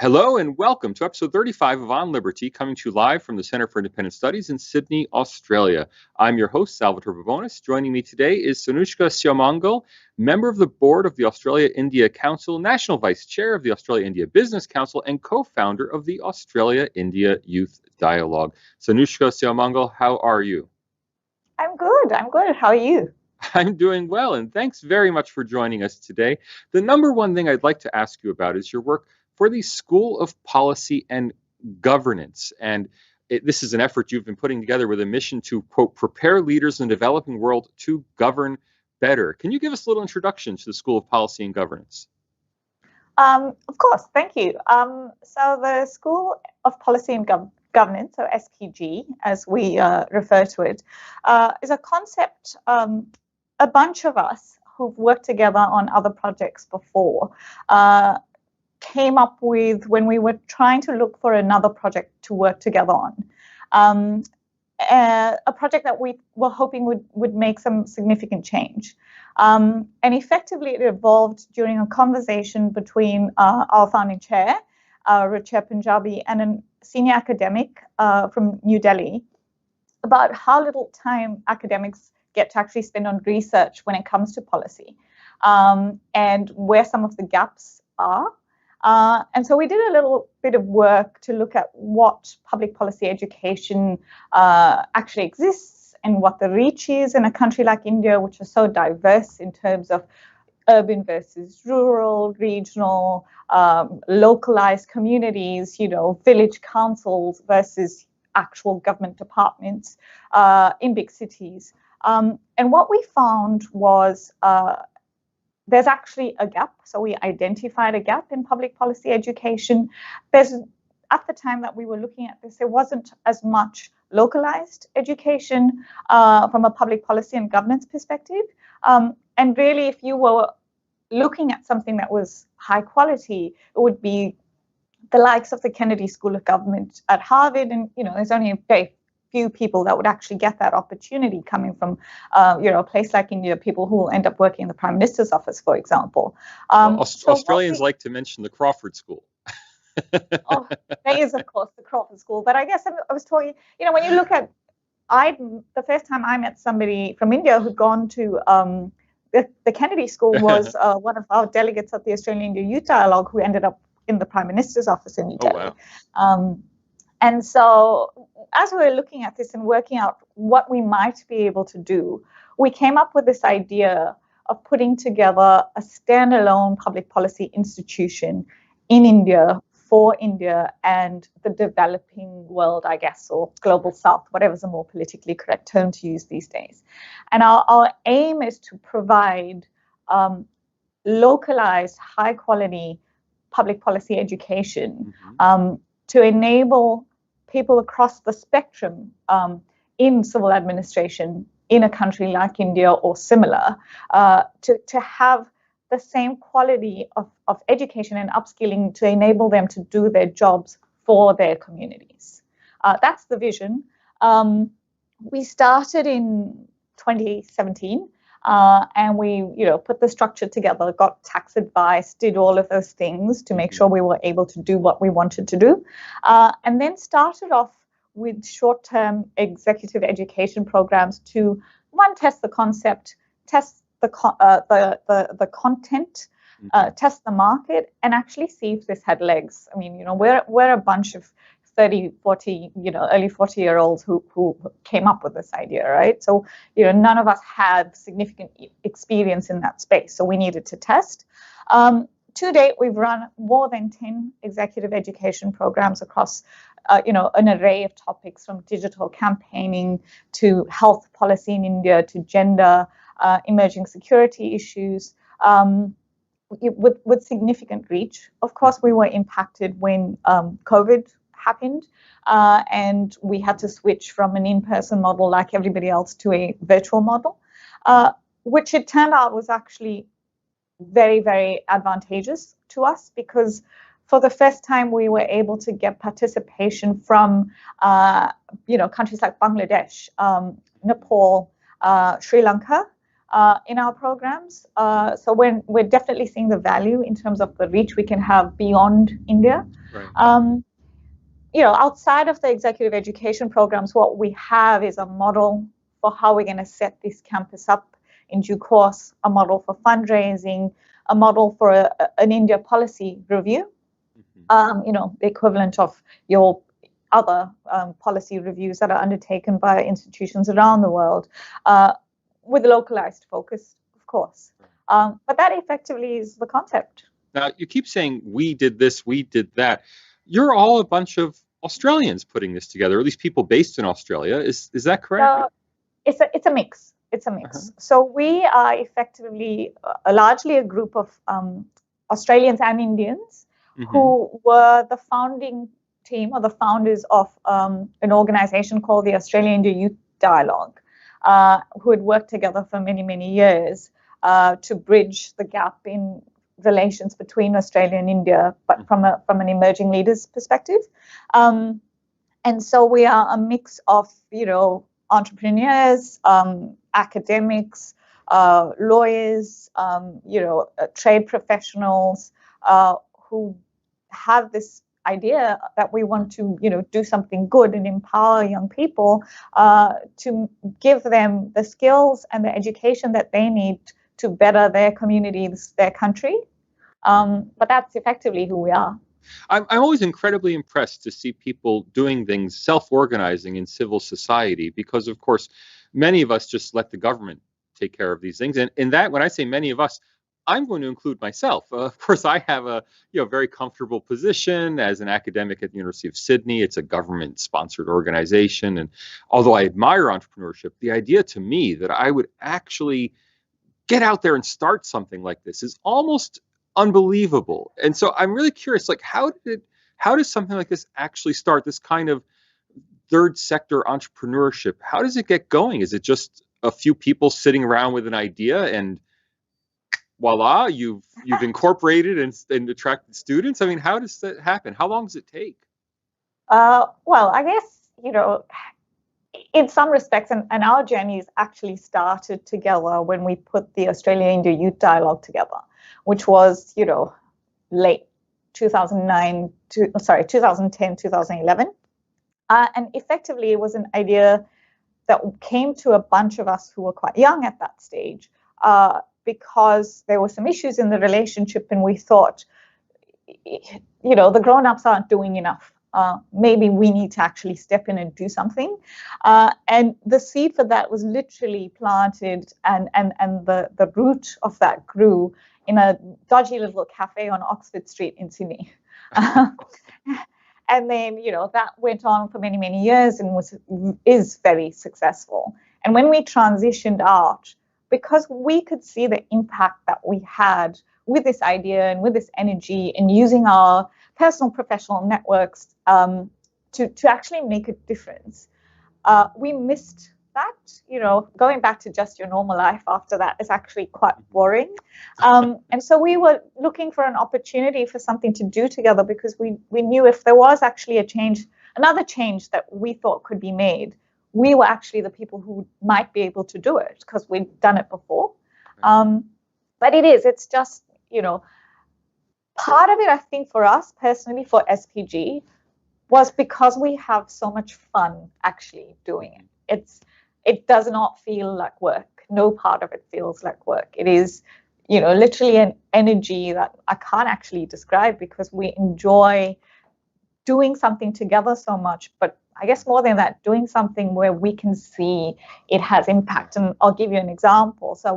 Hello and welcome to episode 35 of On Liberty, coming to you live from the Center for Independent Studies in Sydney, Australia. I'm your host, Salvatore Babonis. Joining me today is Sanushka Seomangal, member of the board of the Australia-India Council, National Vice Chair of the Australia-India Business Council, and co-founder of the Australia-India Youth Dialogue. Sanushka Seomangal, how are you? I'm good. How are you? I'm doing well, and thanks very much for joining us today. The number one thing I'd like to ask you about is your work for the School of Policy and Governance. And this is an effort you've been putting together with a mission to, quote, prepare leaders in the developing world to govern better. Can you give us a little introduction to the School of Policy and Governance? Of course, thank you. So the School of Policy and Governance, or SPG, as we refer to it, is a concept a bunch of us who've worked together on other projects before came up with when we were trying to look for another project to work together on. A project that we were hoping would make some significant change. And effectively, it evolved during a conversation between our founding chair, Richa Punjabi, and a senior academic from New Delhi about how little time academics get to actually spend on research when it comes to policy, and where some of the gaps are. And so we did a little bit of work to look at what public policy education actually exists and what the reach is in a country like India, which is so diverse in terms of urban versus rural, regional, localized communities, village councils versus actual government departments in big cities. And what we found was there's actually a gap. So we identified a gap in public policy education. At the time that we were looking at this, there wasn't as much localized education from a public policy and governance perspective. And really, if you were looking at something that was high quality, it would be the likes of the Kennedy School of Government at Harvard. And, there's only a very few people that would actually get that opportunity coming from, a place like India, people who will end up working in the Prime Minister's office, for example. Australians like to mention the Crawford School. Oh, there is, of course, the Crawford School. But I guess I was talking, when you look at, the first time I met somebody from India who'd gone to the Kennedy School was one of our delegates at the Australian-India Youth Dialogue who ended up in the Prime Minister's office in New Delhi. Wow. And so as we were looking at this and working out what we might be able to do, we came up with this idea of putting together a standalone public policy institution in India for India and the developing world, I guess, or global south, whatever's a more politically correct term to use these days. And our aim is to provide localized, high quality public policy education to enable people across the spectrum in civil administration in a country like India or similar to have the same quality of education and upskilling to enable them to do their jobs for their communities. That's the vision. We started in 2017. And we, put the structure together, got tax advice, did all of those things to make sure we were able to do what we wanted to do, and then started off with short-term executive education programs to, one, test the concept, test the content, test the market, and actually see if this had legs. I mean, we're a bunch of 30, 40, early 40-year-olds who came up with this idea, right? So, none of us had significant experience in that space, so we needed to test. To date, we've run more than 10 executive education programs across, an array of topics from digital campaigning to health policy in India to gender, emerging security issues, with significant reach. Of course, we were impacted when COVID happened, and we had to switch from an in-person model like everybody else to a virtual model, which it turned out was actually very, very advantageous to us because for the first time we were able to get participation from countries like Bangladesh, Nepal, Sri Lanka, in our programs. So we're definitely seeing the value in terms of the reach we can have beyond India. Right. Outside of the executive education programs, what we have is a model for how we're going to set this campus up in due course, a model for fundraising, a model for an India policy review, the equivalent of your other policy reviews that are undertaken by institutions around the world, with a localized focus, of course. But that effectively is the concept. Now, you keep saying we did this, we did that. You're all a bunch of Australians putting this together, or at least people based in Australia. Is that correct? It's a mix. It's a mix. So we are effectively largely a group of Australians and Indians who were the founding team or the founders of an organization called the Australia-India Youth Dialogue, who had worked together for many, many years to bridge the gap in relations between Australia and India, but from an emerging leaders perspective. And so we are a mix of, entrepreneurs, academics, lawyers, trade professionals who have this idea that we want to, do something good and empower young people to give them the skills and the education that they need to better their communities, their country. But that's effectively who we are. I'm always incredibly impressed to see people doing things, self-organizing in civil society, because, of course, many of us just let the government take care of these things. And in that, when I say many of us, I'm going to include myself. Of course, I have a very comfortable position as an academic at the University of Sydney. It's a government-sponsored organization. And although I admire entrepreneurship, the idea to me that I would actually get out there and start something like this is almost unbelievable. And so I'm really curious, like, how does something like this actually start, this kind of third sector entrepreneurship? How does it get going? Is it just a few people sitting around with an idea and voila, you've incorporated and attracted students? I mean, how does that happen? How long does it take? Well, I guess, in some respects, and our journeys actually started together when we put the Australia-India Youth Dialogue together, which was, late 2010, 2011. And effectively, it was an idea that came to a bunch of us who were quite young at that stage, because there were some issues in the relationship, and we thought, the grown-ups aren't doing enough. Maybe we need to actually step in and do something. And the seed for that was literally planted, and the root of that grew in a dodgy little cafe on Oxford Street in Sydney. And then, that went on for many, many years and is very successful. And when we transitioned out, because we could see the impact that we had with this idea and with this energy and using our personal professional networks to actually make a difference, we missed that. Going back to just your normal life after that is actually quite boring. And so we were looking for an opportunity for something to do together, because we knew if there was actually another change that we thought could be made, we were actually the people who might be able to do it because we'd done it before. But it's just, part of it, I think, for us personally, for SPG, was because we have so much fun actually doing it. It does not feel like work. No part of it feels like work. It is, literally an energy that I can't actually describe, because we enjoy doing something together so much. But I guess more than that, doing something where we can see it has impact. And I'll give you an example. So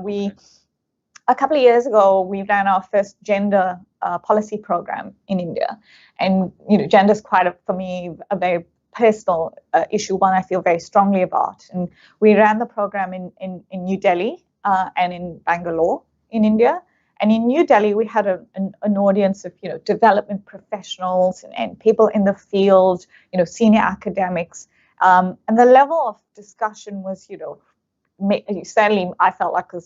a couple of years ago, we ran our first gender policy program in India. And, gender is for me, a very personal issue, one I feel very strongly about. And we ran the program in New Delhi and in Bangalore in India. And in New Delhi, we had an audience of, development professionals and people in the field, senior academics. And the level of discussion was, certainly I felt like an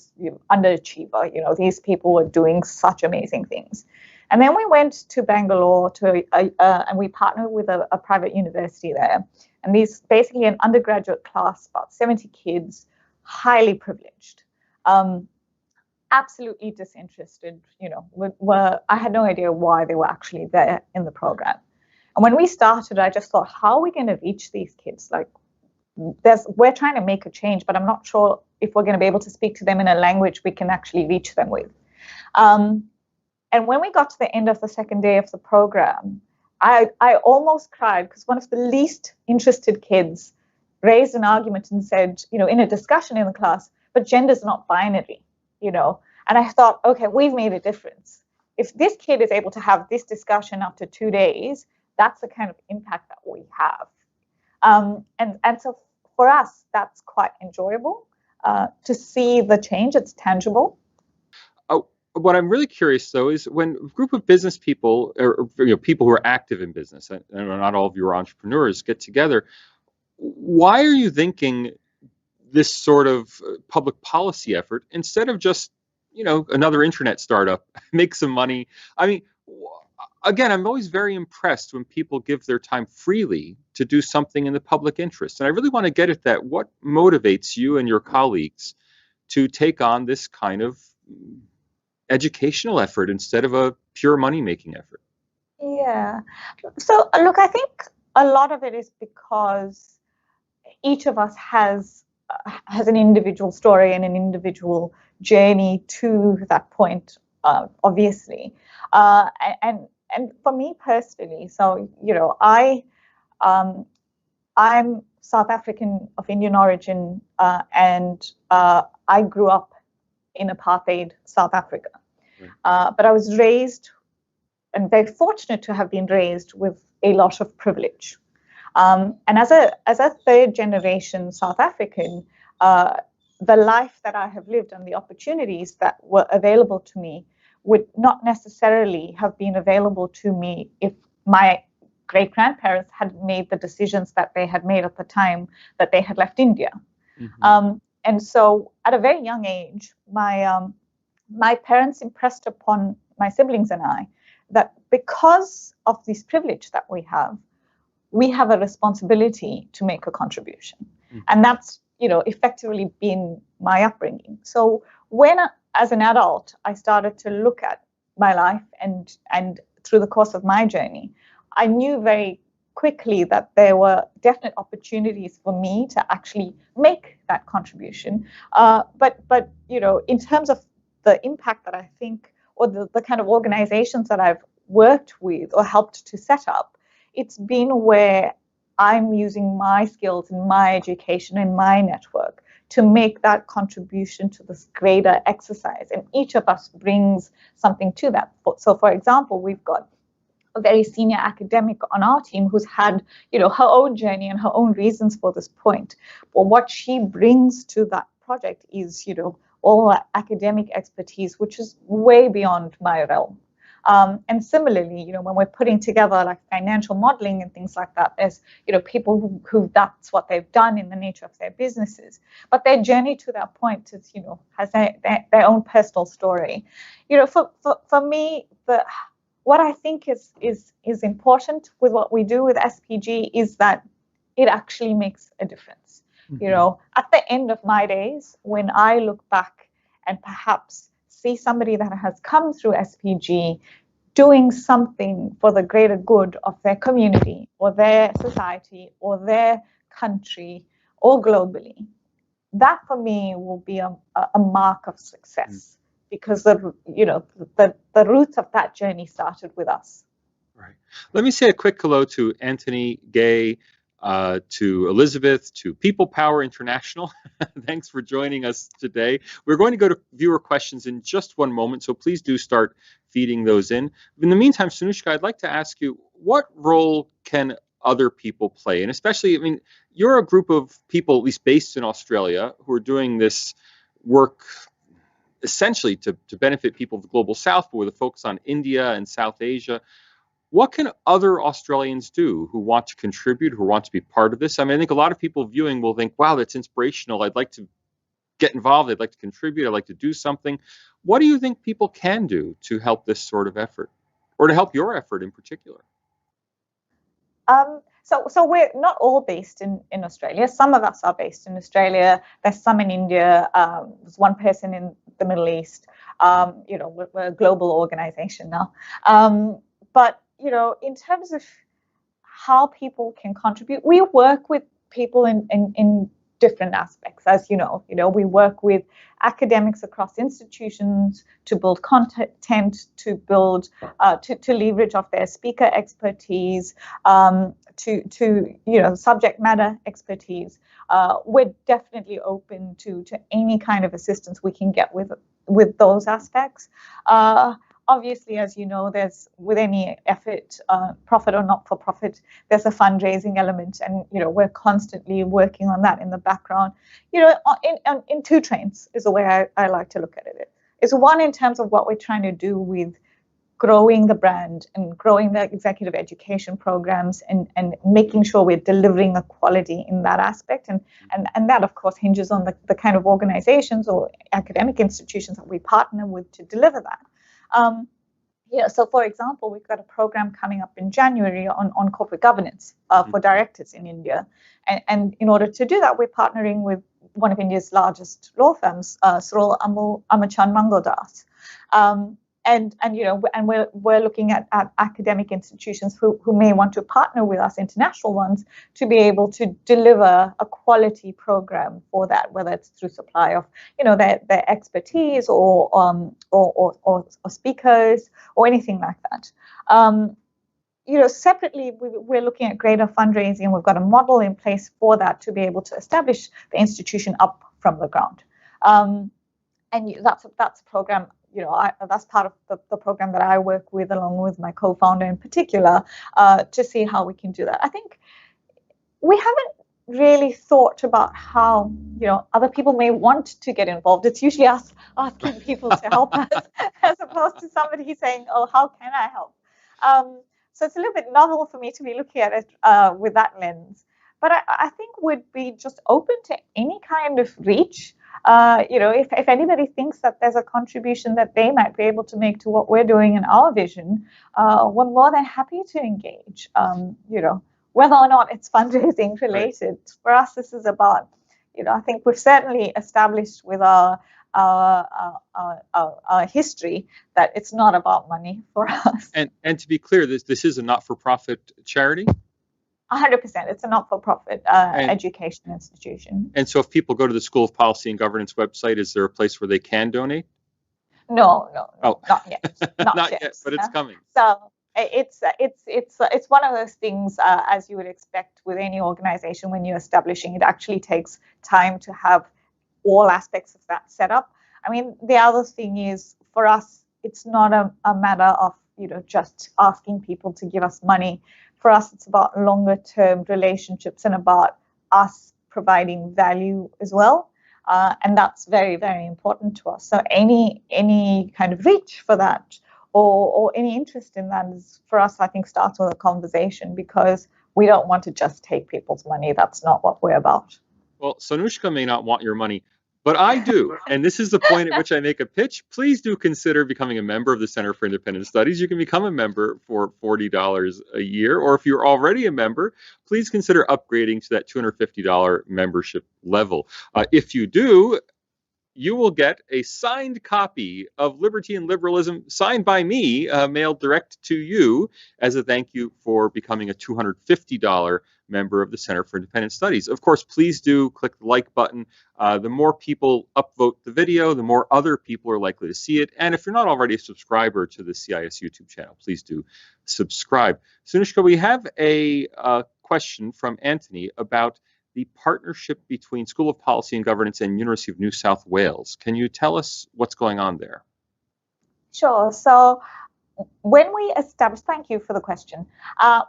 underachiever. These people were doing such amazing things. And then we went to Bangalore and we partnered with a private university there. And these basically an undergraduate class, about 70 kids, highly privileged. absolutely disinterested, I had no idea why they were actually there in the program. And when we started, I just thought, how are we going to reach these kids? Like, we're trying to make a change, but I'm not sure if we're going to be able to speak to them in a language we can actually reach them with. And when we got to the end of the second day of the program, I almost cried because one of the least interested kids raised an argument and said, in a discussion in the class, but gender's not binary, And I thought, okay, we've made a difference. If this kid is able to have this discussion after 2 days, that's the kind of impact that we have. And so for us, that's quite enjoyable to see the change. It's tangible. What I'm really curious, though, is when a group of business people or people who are active in business, and not all of you are entrepreneurs, get together, why are you thinking this sort of public policy effort instead of just, another internet startup, make some money? I mean, again, I'm always very impressed when people give their time freely to do something in the public interest. And I really want to get at that. What motivates you and your colleagues to take on this kind of educational effort instead of a pure money-making effort? Yeah. So, look, I think a lot of it is because each of us has an individual story and an individual journey to that point, obviously. And for me personally, so I'm South African of Indian origin, and I grew up in apartheid South Africa. But I was raised and very fortunate to have been raised with a lot of privilege. And as a third generation South African, the life that I have lived and the opportunities that were available to me would not necessarily have been available to me if my great-grandparents had made the decisions that they had made at the time that they had left India. Mm-hmm. And so at a very young age, my parents impressed upon my siblings and I that because of this privilege that we have a responsibility to make a contribution. Mm-hmm. And that's, effectively been my upbringing. So when, as an adult, I started to look at my life and through the course of my journey, I knew very quickly that there were definite opportunities for me to actually make that contribution. But in terms of the impact that I think, or the kind of organizations that I've worked with or helped to set up, it's been where I'm using my skills and my education and my network to make that contribution to this greater exercise. And each of us brings something to that. So, for example, we've got a very senior academic on our team who's had, her own journey and her own reasons for this point. But what she brings to that project is, all that academic expertise, which is way beyond my realm. And similarly, when we're putting together like financial modeling and things like that, there's, people who that's what they've done in the nature of their businesses. But their journey to that point is, has their own personal story. For me, what I think is important with what we do with SPG is that it actually makes a difference. Mm-hmm. At the end of my days, when I look back and perhaps see somebody that has come through SPG doing something for the greater good of their community or their society or their country or globally, that for me will be a mark of success, because the roots of that journey started with us. Right. Let me say a quick hello to Anthony, Gay, to Elizabeth, to People Power International. Thanks for joining us today. We're going to go to viewer questions in just one moment, so please do start feeding those in. In the meantime, Sanushka, I'd like to ask you, what role can other people play? And especially, you're a group of people, at least based in Australia, who are doing this work essentially to benefit people of the Global South, but with a focus on India and South Asia. What can other Australians do who want to contribute, who want to be part of this? I think a lot of people viewing will think, wow, that's inspirational. I'd like to get involved. I'd like to contribute. I'd like to do something. What do you think people can do to help this sort of effort, or to help your effort in particular? So we're not all based in Australia. Some of us are based in Australia. There's some in India. There's one person in the Middle East. We're a global organization now. But in terms of how people can contribute, we work with people in different aspects. As you know, we work with academics across institutions to build content, to build, to leverage off their speaker expertise, to subject matter expertise. We're definitely open to any kind of assistance we can get with those aspects. Obviously, as you know, there's, with any effort, profit or not for profit, there's a fundraising element, and we're constantly working on that in the background. In two trains is the way I like to look at it. It's one in terms of what we're trying to do with growing the brand and growing the executive education programs, and making sure we're delivering a quality in that aspect, and that of course hinges on the kind of organizations or academic institutions that we partner with to deliver that. So for example, we've got a program coming up in January on corporate governance for directors in India. And in order to do that, we're partnering with one of India's largest law firms, Srol Amachan Mangaldas. And we're looking at academic institutions who may want to partner with us, international ones, to be able to deliver a quality program for that, whether it's through supply of their expertise or speakers or anything like that. Separately, we're looking at greater fundraising. We've got a model in place for that to be able to establish the institution up from the ground. And that's a program. That's part of the program that I work with, along with my co-founder in particular, to see how we can do that. I think we haven't really thought about how other people may want to get involved. It's usually us asking people to help us, as opposed to somebody saying, "Oh, how can I help?" So it's a little bit novel for me to be looking at it with that lens. But I think we'd be just open to any kind of reach. If anybody thinks that there's a contribution that they might be able to make to what we're doing in our vision, we're more than happy to engage. Whether or not it's fundraising related, right. For us, this is about, I think we've certainly established with our history that it's not about money for us. And to be clear, this is a not-for-profit charity? 100%. It's a not-for-profit education institution. And so if people go to the School of Policy and Governance website, is there a place where they can donate? No, not yet. Not yet, but it's coming. So it's one of those things, as you would expect with any organization when you're establishing. It actually takes time to have all aspects of that set up. I mean, the other thing is, for us, it's not a matter of just asking people to give us money. For us, it's about longer-term relationships and about us providing value as well, and that's very, very important to us. So any kind of reach for that or any interest in that is, for us, I think, starts with a conversation, because we don't want to just take people's money. That's not what we're about. Well, Sanushka may not want your money, but I do. And this is the point at which I make a pitch. Please do consider becoming a member of the Center for Independent Studies. You can become a member for $40 a year, or if you're already a member, please consider upgrading to that $250 membership level. If you do, you will get a signed copy of Liberty and Liberalism, signed by me, mailed direct to you as a thank you for becoming a $250 member of the Center for Independent Studies. Of course, please do click the like button. The more people upvote the video, the more other people are likely to see it. And if you're not already a subscriber to the CIS YouTube channel, please do subscribe. Sanushka, we have a question from Anthony about the partnership between School of Policy and Governance and University of New South Wales. Can you tell us what's going on there? Sure. So when we established, thank you for the question.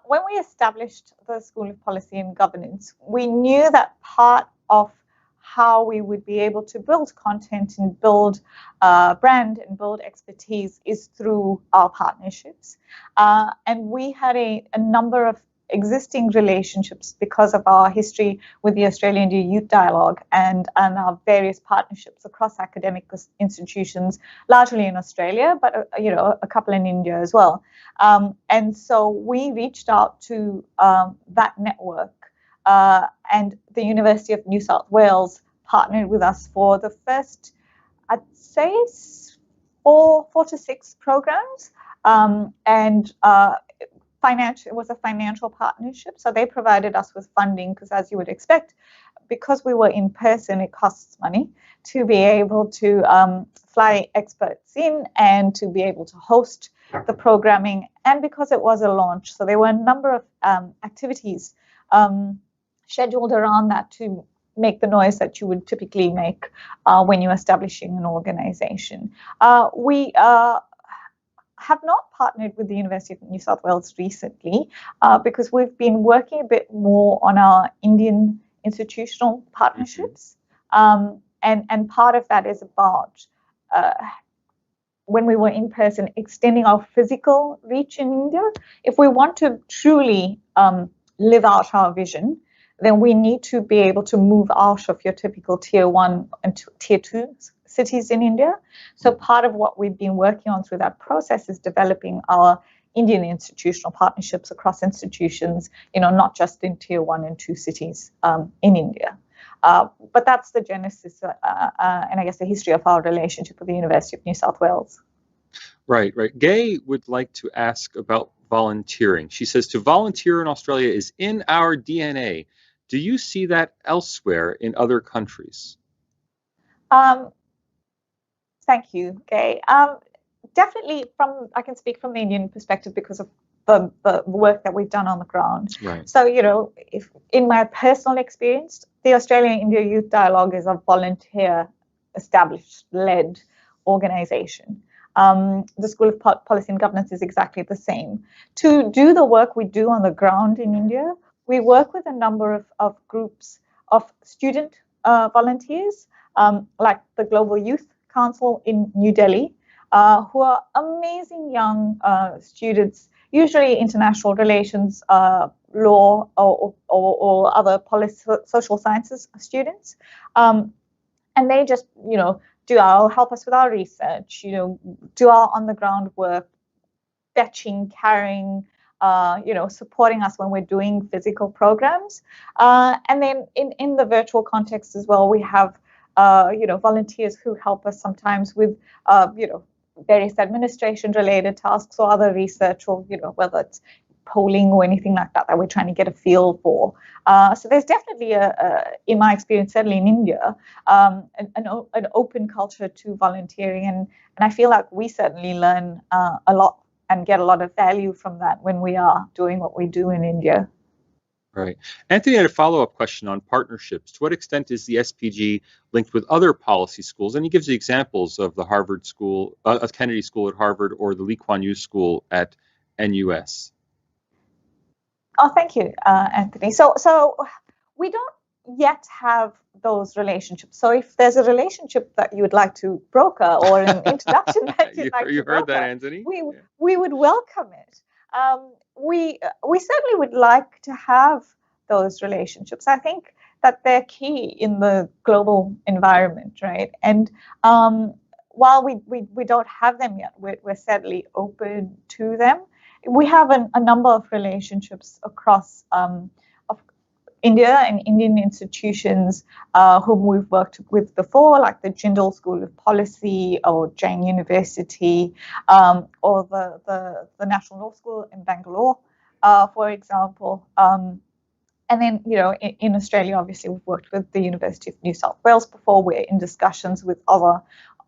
When we established the School of Policy and Governance, we knew that part of how we would be able to build content and build brand and build expertise is through our partnerships. And we had a number of existing relationships because of our history with the Australia-India Youth Dialogue and our various partnerships across academic institutions, largely in Australia, but a couple in India as well. And so we reached out to that network, and the University of New South Wales partnered with us for the first, I'd say, four to six programs, and it was a financial partnership. So they provided us with funding because, as you would expect, because we were in person, it costs money to be able to fly experts in and to be able to host the programming, and because it was a launch. So there were a number of activities scheduled around that to make the noise that you would typically make when you're establishing an organization. We have not partnered with the University of New South Wales recently because we've been working a bit more on our Indian institutional partnerships. And part of that is about when we were in person, extending our physical reach in India. If we want to truly live out our vision, then we need to be able to move out of your typical tier 1 and tier 2 cities in India. So part of what we've been working on through that process is developing our Indian institutional partnerships across institutions, not just in tier 1 and 2 cities in India. But that's the genesis and I guess the history of our relationship with the University of New South Wales. Right. Gay would like to ask about volunteering. She says, to volunteer in Australia is in our DNA. Do you see that elsewhere in other countries? Thank you, Gay. Definitely I can speak from the Indian perspective because of the work that we've done on the ground. Right. So, if in my personal experience, the Australia-India Youth Dialogue is a volunteer established, led organization. The School of Policy and Governance is exactly the same. To do the work we do on the ground in India, we work with a number of groups of student volunteers, like the Global Youth Council in New Delhi, who are amazing young students, usually international relations, law, or other social sciences students. And they just, help us with our research, do our on-the-ground work, fetching, carrying, supporting us when we're doing physical programs. And then in the virtual context as well, we have, volunteers who help us sometimes with, various administration-related tasks or other research, or, whether it's polling or anything like that we're trying to get a feel for. So there's definitely in my experience, certainly in India, an open culture to volunteering, and I feel like we certainly learn a lot and get a lot of value from that when we are doing what we do in India. Right. Anthony had a follow-up question on partnerships. To what extent is the SPG linked with other policy schools? And he gives the examples of the Harvard School, Kennedy School at Harvard, or the Lee Kuan Yew School at NUS. Oh, thank you, Anthony. So we don't yet have those relationships. So if there's a relationship that you would like to broker, or an introduction that you'd like to broker, you heard that, Anthony? We would welcome it. We certainly would like to have those relationships. I think that they're key in the global environment, right? And while we don't have them yet, we're certainly open to them. We have a number of relationships across of India and Indian institutions whom we've worked with before, like the Jindal School of Policy or Jain University, or the National Law School in Bangalore, for example. And then, in Australia, obviously, we've worked with the University of New South Wales before. We're in discussions with other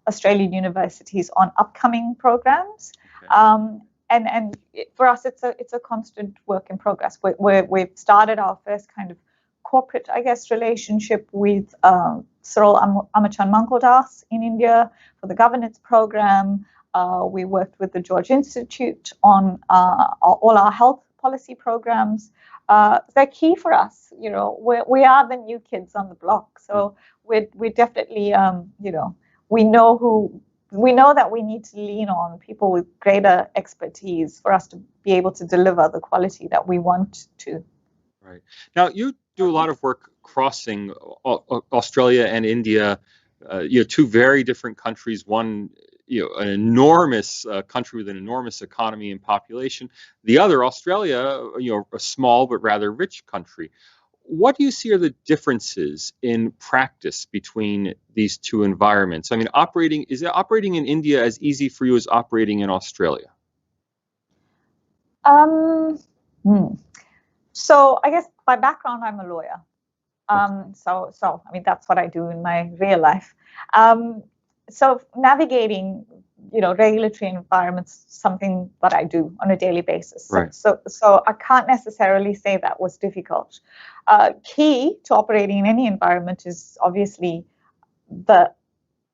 Australian universities on upcoming programs. Okay. And for us, it's a constant work in progress. We've started our first kind of corporate, I guess, relationship with Cyril Amachan Mangaldas in India for the governance program. We worked with the George Institute on all our health policy programs. They're key for us. We are the new kids on the block. So we're definitely, we know who we know that we need to lean on people with greater expertise for us to be able to deliver the quality that we want to. Right. Now, you do a lot of work crossing Australia and India, two very different countries. One, an enormous country with an enormous economy and population. The other, Australia, a small but rather rich country. What do you see are the differences in practice between these two environments? I mean, is operating in India as easy for you as operating in Australia? So I guess by background, I'm a lawyer. So I mean, that's what I do in my real life. So navigating, regulatory environments, something that I do on a daily basis. Right. So I can't necessarily say that was difficult. Key to operating in any environment is obviously the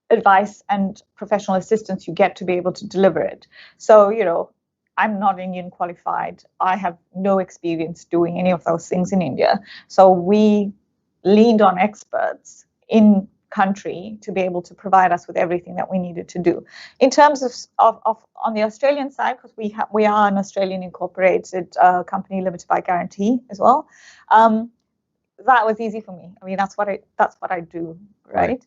advice and professional assistance you get to be able to deliver it. So, I'm not Indian qualified. I have no experience doing any of those things in India. So we leaned on experts in country to be able to provide us with everything that we needed to do. In terms of on the Australian side, because we are an Australian incorporated company, limited by guarantee as well. That was easy for me. I mean, that's what I do, right?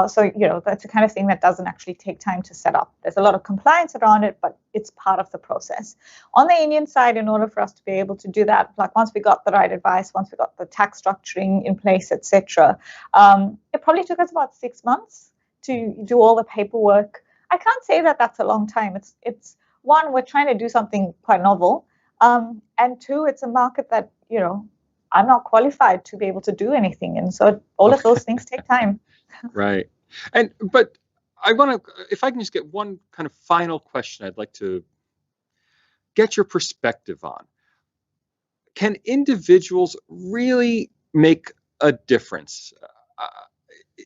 So that's the kind of thing that doesn't actually take time to set up. There's a lot of compliance around it, but it's part of the process. On the Indian side, in order for us to be able to do that, like once we got the right advice, once we got the tax structuring in place, etc., it probably took us about 6 months to do all the paperwork. I can't say that that's a long time. It's one, we're trying to do something quite novel, and two, it's a market that I'm not qualified to be able to do anything, and so all of those things take time. Right. But I want to, if I can just get one kind of final question, I'd like to get your perspective on. Can individuals really make a difference?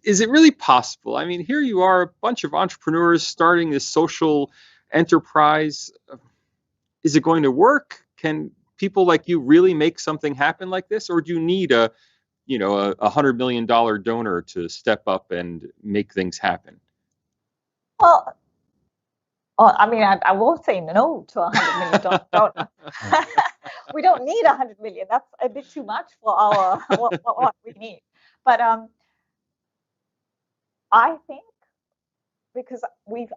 Is it really possible? I mean, here you are, a bunch of entrepreneurs starting this social enterprise. Is it going to work? Can people like you really make something happen like this? Or do you need a $100 million donor to step up and make things happen? Well, I mean, I won't say no to $100 million donor. We don't need $100 million. That's a bit too much for what we need. But I think because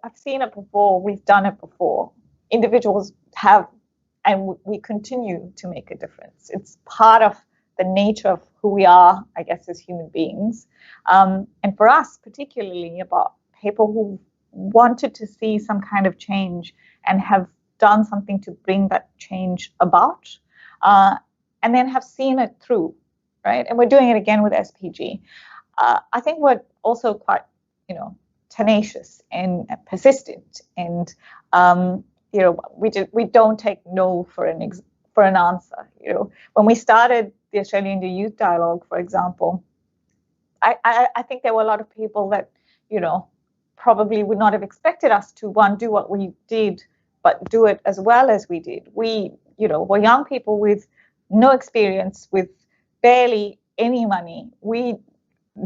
I've seen it before, we've done it before. Individuals have, and we continue to make a difference. It's part of the nature of who we are, I guess, as human beings. And for us, particularly about people who wanted to see some kind of change and have done something to bring that change about, and then have seen it through, right? And we're doing it again with SPG. I think we're also quite, tenacious and persistent, and we don't take no for an answer. When we started the Australian Youth Dialogue, for example, I think there were a lot of people that probably would not have expected us to do what we did, but do it as well as we did. We were young people with no experience, with barely any money. We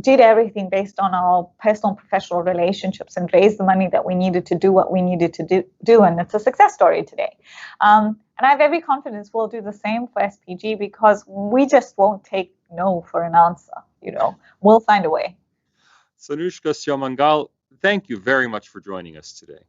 did everything based on our personal and professional relationships and raised the money that we needed to do what we needed to do. And it's a success story today. And I have every confidence we'll do the same for SPG, because we just won't take no for an answer. We'll find a way. Sanushka Seomangal, thank you very much for joining us today.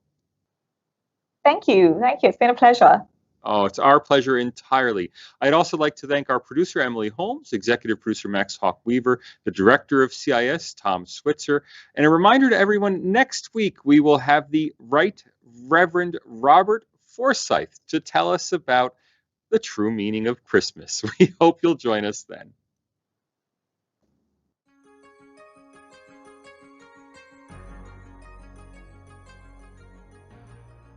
Thank you. It's been a pleasure. Oh, it's our pleasure entirely. I'd also like to thank our producer, Emily Holmes, executive producer, Max Hawk-Weaver, the director of CIS, Tom Switzer. And a reminder to everyone, next week we will have the Right Reverend Robert Forsyth to tell us about the true meaning of Christmas. We hope you'll join us then.